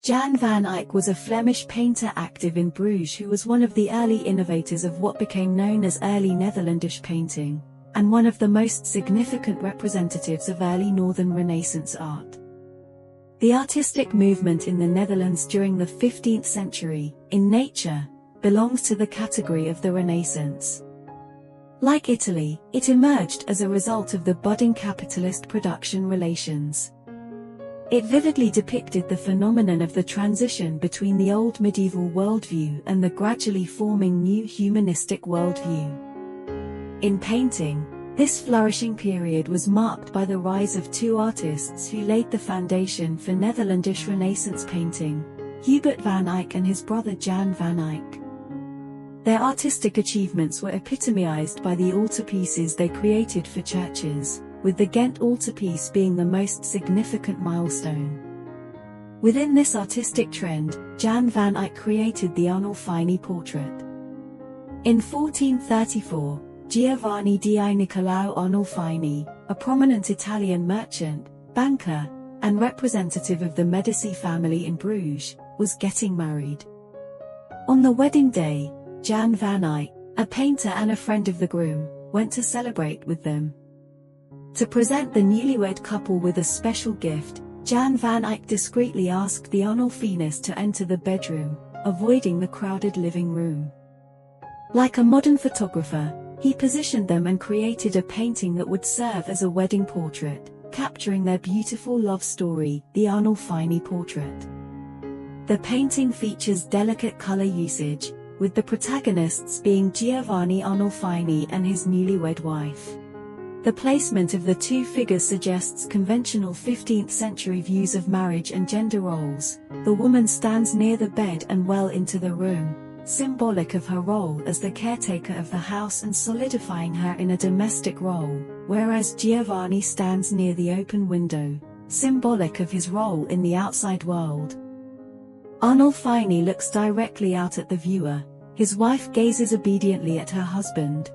Jan van Eyck was a Flemish painter active in Bruges who was one of the early innovators of what became known as early Netherlandish painting, and one of the most significant representatives of early Northern Renaissance art. The artistic movement in the Netherlands during the 15th century, in nature, belongs to the category of the Renaissance. Like Italy, it emerged as a result of the budding capitalist production relations. It vividly depicted the phenomenon of the transition between the old medieval worldview and the gradually forming new humanistic worldview. In painting, this flourishing period was marked by the rise of two artists who laid the foundation for Netherlandish Renaissance painting, Hubert van Eyck and his brother Jan van Eyck. Their artistic achievements were epitomized by the altarpieces they created for churches, with the Ghent altarpiece being the most significant milestone. Within this artistic trend, Jan van Eyck created the Arnolfini portrait. In 1434, Giovanni di Niccolao Arnolfini, a prominent Italian merchant, banker, and representative of the Medici family in Bruges, was getting married. On the wedding day, Jan van Eyck, a painter and a friend of the groom, went to celebrate with them. To present the newlywed couple with a special gift, Jan van Eyck discreetly asked the Arnolfinis to enter the bedroom, avoiding the crowded living room. Like a modern photographer, he positioned them and created a painting that would serve as a wedding portrait, capturing their beautiful love story, the Arnolfini portrait. The painting features delicate color usage, with the protagonists being Giovanni Arnolfini and his newlywed wife. The placement of the two figures suggests conventional 15th-century views of marriage and gender roles. The woman stands near the bed and well into the room, symbolic of her role as the caretaker of the house and solidifying her in a domestic role, whereas Giovanni stands near the open window, symbolic of his role in the outside world. Arnolfini looks directly out at the viewer. His wife gazes obediently at her husband.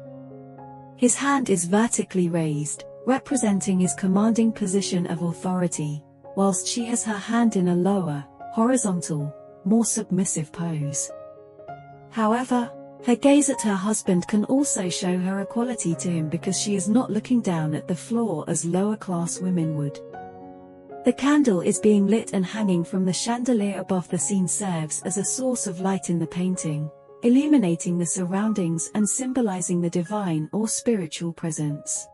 His hand is vertically raised, representing his commanding position of authority, whilst she has her hand in a lower, horizontal, more submissive pose. However, her gaze at her husband can also show her equality to him because she is not looking down at the floor as lower-class women would. The candle is being lit and hanging from the chandelier above the scene serves as a source of light in the painting, illuminating the surroundings and symbolizing the divine or spiritual presence.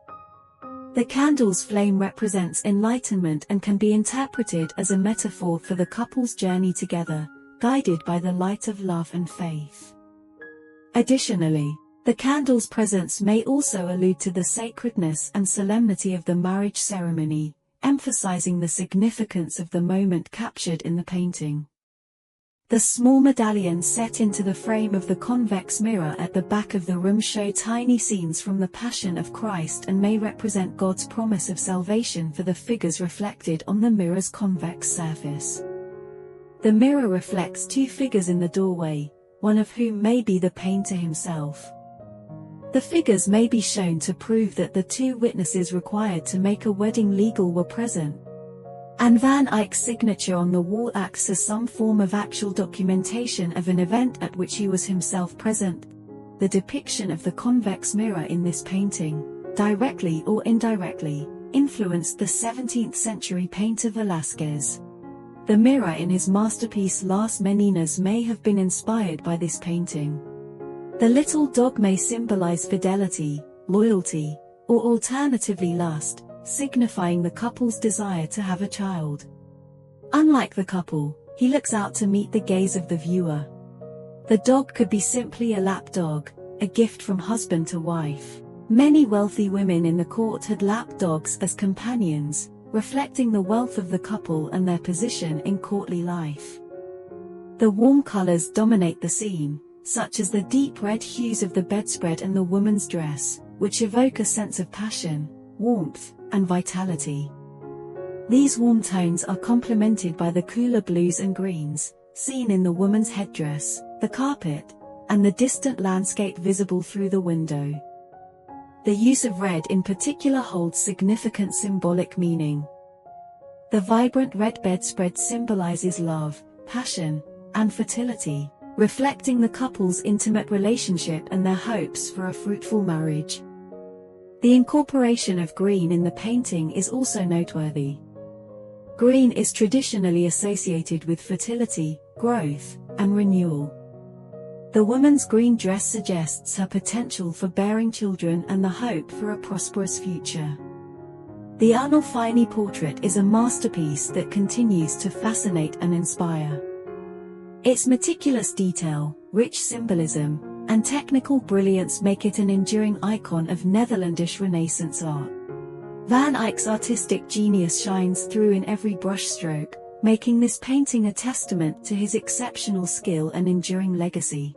The candle's flame represents enlightenment and can be interpreted as a metaphor for the couple's journey together, guided by the light of love and faith. Additionally, the candle's presence may also allude to the sacredness and solemnity of the marriage ceremony, emphasizing the significance of the moment captured in the painting. The small medallions set into the frame of the convex mirror at the back of the room show tiny scenes from the Passion of Christ and may represent God's promise of salvation for the figures reflected on the mirror's convex surface. The mirror reflects two figures in the doorway, one of whom may be the painter himself. The figures may be shown to prove that the two witnesses required to make a wedding legal were present. And Van Eyck's signature on the wall acts as some form of actual documentation of an event at which he was himself present. The depiction of the convex mirror in this painting, directly or indirectly, influenced the 17th-century painter Velázquez. The mirror in his masterpiece Las Meninas may have been inspired by this painting. The little dog may symbolize fidelity, loyalty, or alternatively lust, signifying the couple's desire to have a child. Unlike the couple, he looks out to meet the gaze of the viewer. The dog could be simply a lapdog, a gift from husband to wife. Many wealthy women in the court had lapdogs as companions, reflecting the wealth of the couple and their position in courtly life. The warm colors dominate the scene, such as the deep red hues of the bedspread and the woman's dress, which evoke a sense of passion, warmth, and vitality. These warm tones are complemented by the cooler blues and greens, seen in the woman's headdress, the carpet, and the distant landscape visible through the window. The use of red in particular holds significant symbolic meaning. The vibrant red bedspread symbolizes love, passion, and fertility, reflecting the couple's intimate relationship and their hopes for a fruitful marriage. The incorporation of green in the painting is also noteworthy. Green is traditionally associated with fertility, growth, and renewal. The woman's green dress suggests her potential for bearing children and the hope for a prosperous future. The Arnolfini portrait is a masterpiece that continues to fascinate and inspire. Its meticulous detail, rich symbolism, and technical brilliance make it an enduring icon of Netherlandish Renaissance art. Van Eyck's artistic genius shines through in every brushstroke, making this painting a testament to his exceptional skill and enduring legacy.